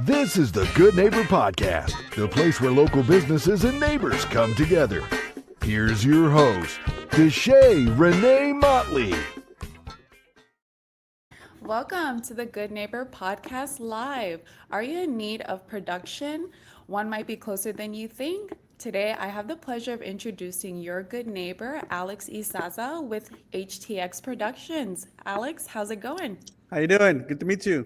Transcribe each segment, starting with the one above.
This is the Good Neighbor Podcast, the place where local businesses and neighbors come together. Here's your host, Deshay Renee Motley. Welcome to the Good Neighbor Podcast Live. Are you in need of production? One might be closer than you think. Today, I have the pleasure of introducing your good neighbor, Alex Isaza with HTX Productions. Alex, how's it going? How you doing? Good to meet you.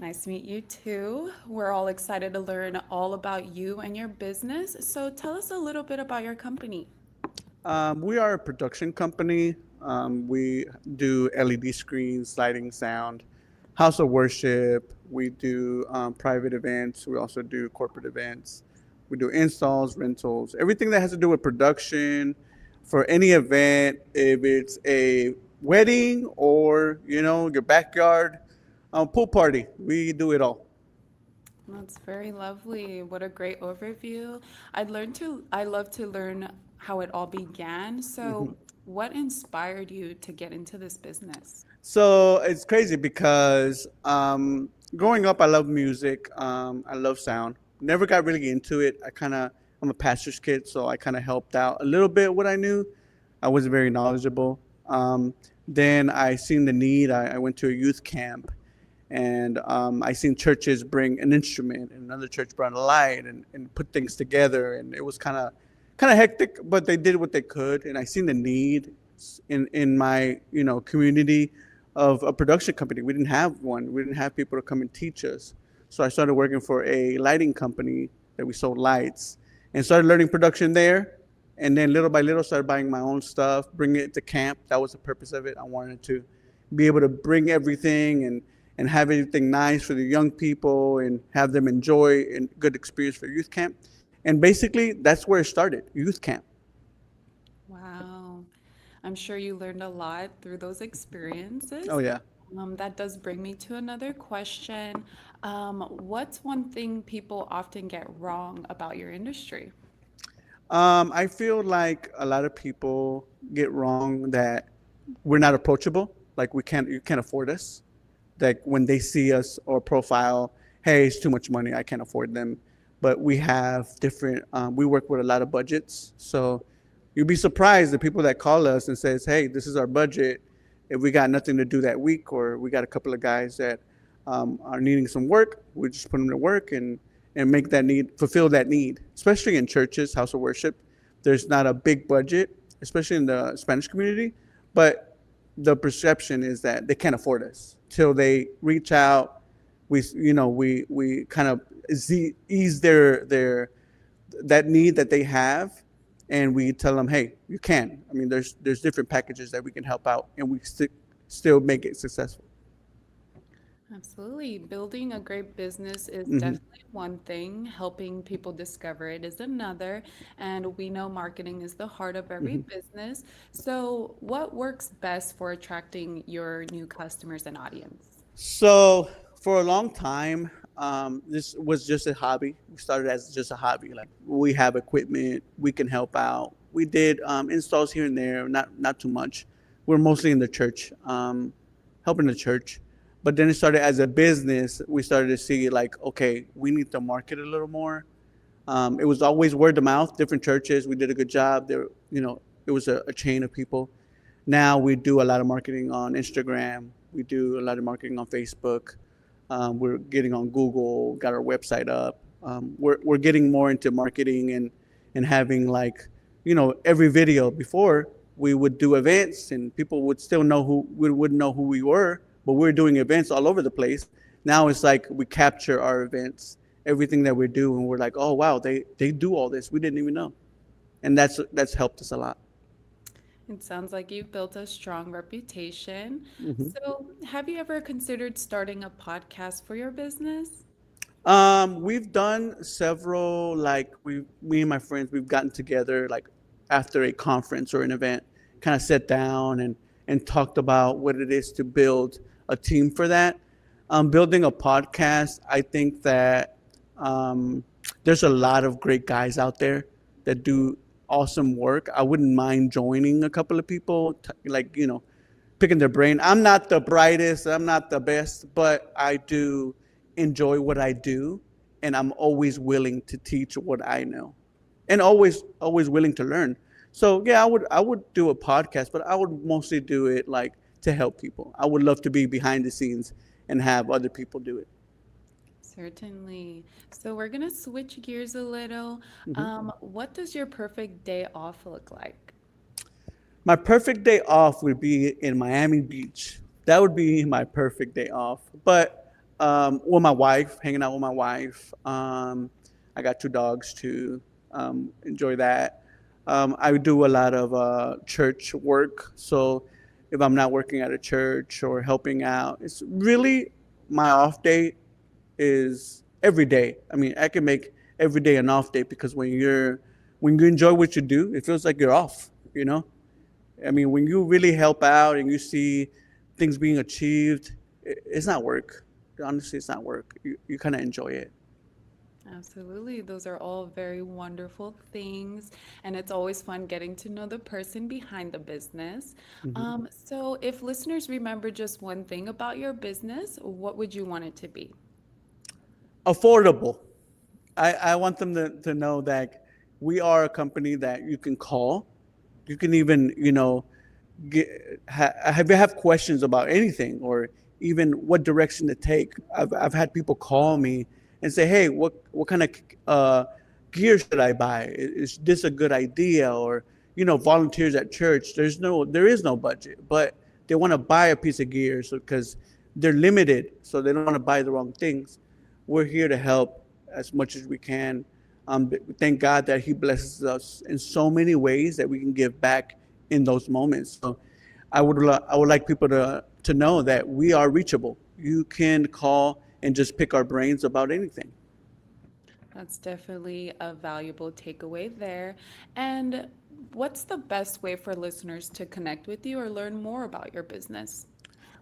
Nice to meet you too. We're all excited to learn all about you and your business. So tell us a little bit about your company. We are a production company. We do LED screens, lighting, sound, house of worship. We do private events. We also do corporate events. We do installs, rentals, everything that has to do with production for any event. If it's a wedding or, your backyard pool party, we do it all. That's very lovely. What a great overview. I love to learn how it all began. So, what inspired you to get into this business? So it's crazy because growing up, I love music. I love sound. Never got really into it. I'm a pastor's kid, so I kind of helped out a little bit what I knew. I wasn't very knowledgeable. Then I seen the need. I went to a youth camp, and I seen churches bring an instrument, and another church brought a light, and put things together. And it was kind of hectic, but they did what they could. And I seen the need in my community of a production company. We didn't have one. We didn't have people to come and teach us. So I started working for a lighting company that we sold lights, and started learning production there. And then little by little started buying my own stuff, bringing it to camp. That was the purpose of it. I wanted to be able to bring everything and have everything nice for the young people and have them enjoy a good experience for youth camp. And basically, that's where it started, youth camp. Wow. I'm sure you learned a lot through those experiences. Oh, yeah. That does bring me to another question. What's one thing people often get wrong about your industry? I feel like a lot of people get wrong that we're not approachable. Like you can't afford us. Like when they see us or profile, hey, it's too much money, I can't afford them. But we have different, we work with a lot of budgets. So you'd be surprised the people that call us and says, hey, this is our budget. If we got nothing to do that week, or we got a couple of guys that are needing some work, we just put them to work and make that need, fulfill that need. Especially in churches, house of worship, there's not a big budget, especially in the Spanish community. But the perception is that they can't afford us till they reach out. We kind of ease their that need that they have, and we tell them, hey, you can. I mean, there's different packages that we can help out, and we still make it successful. Absolutely. Building a great business is definitely one thing. Helping people discover it is another. And we know marketing is the heart of every business. So, what works best for attracting your new customers and audience? So for a long time, this was just a hobby. We started as just a hobby. Like, we have equipment, we can help out. We did installs here and there, not too much. We're mostly in the church, helping the church. But then it started as a business. We started to see like, okay, we need to market a little more. It was always word of mouth, different churches. We did a good job there. It was a chain of people. Now we do a lot of marketing on Instagram. We do a lot of marketing on Facebook. We're getting on Google, got our website up. We're getting more into marketing and having like, every video. Before we would do events and people would still wouldn't know who we were, but we're doing events all over the place. Now it's like we capture our events, everything that we do, and we're like, oh wow, they do all this. We didn't even know, and that's helped us a lot. It sounds like you've built a strong reputation. So, have you ever considered starting a podcast for your business? We've done several, like me and my friends, we've gotten together like after a conference or an event, kind of sat down and talked about what it is to build a team for that. Building a podcast, I think that there's a lot of great guys out there that do awesome work. I wouldn't mind joining a couple of people, picking their brain. I'm not the brightest, I'm not the best, but I do enjoy what I do, and I'm always willing to teach what I know, and always willing to learn. So yeah, I would do a podcast, but I would mostly do it like to help people. I would love to be behind the scenes and have other people do it. Certainly. So we're gonna switch gears a little. What does your perfect day off look like? My perfect day off would be in Miami Beach. That would be my perfect day off. But with my wife, hanging out with my wife. I got two dogs to enjoy that. I do a lot of church work. So if I'm not working at a church or helping out, it's really my off day is every day. I mean, I can make every day an off day because when you enjoy what you do, it feels like you're off, you know? I mean, when you really help out and you see things being achieved, it's not work. Honestly, it's not work. You kind of enjoy it. Absolutely. Those are all very wonderful things. And it's always fun getting to know the person behind the business. So, if listeners remember just one thing about your business, what would you want it to be? Affordable. I want them to know that we are a company that you can call. You can even, have questions about anything or even what direction to take. I've had people call me and say, hey, what kind of gear should I buy? Is this a good idea? Or, volunteers at church, there is no budget, but they want to buy a piece of gear because they're limited, so they don't want to buy the wrong things. We're here to help as much as we can. Thank God that He blesses us in so many ways that we can give back in those moments. So I would like people to know that we are reachable. You can call and just pick our brains about anything. That's definitely a valuable takeaway there. And what's the best way for listeners to connect with you or learn more about your business?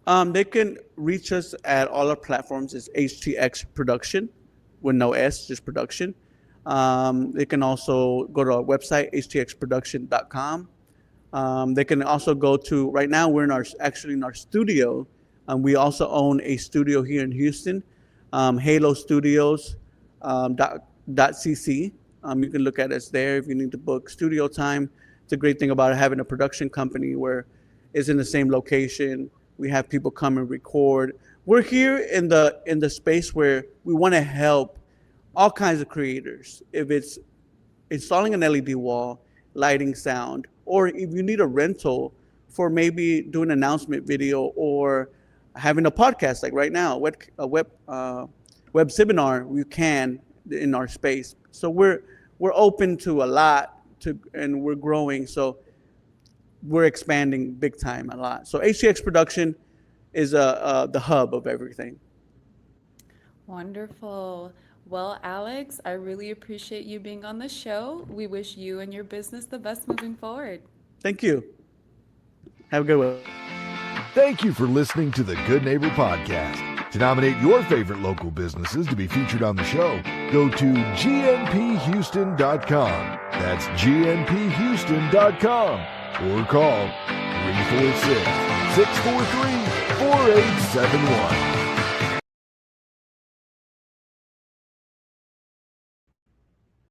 They can reach us at all our platforms. It's HTX Production with no S, just production. They can also go to our website, htxproduction.com. They can also go to, right now we're in our studio. We also own a studio here in Houston, Halo Studios .cc. You can look at us there if you need to book studio time. It's a great thing about having a production company where it's in the same location. We have people come and record. We're here in the space where we want to help all kinds of creators. If it's installing an LED wall, lighting, sound, or if you need a rental for maybe doing an announcement video or having a podcast like right now, a web seminar, we can in our space. So we're open to a lot, and we're growing. So we're expanding big time a lot. So HTX Production is the hub of everything. Wonderful. Well, Alex, I really appreciate you being on the show. We wish you and your business the best moving forward. Thank you. Have a good one. Thank you for listening to the Good Neighbor Podcast. To nominate your favorite local businesses to be featured on the show, go to gnphouston.com. That's gnphouston.com. Or call 346-643-4871.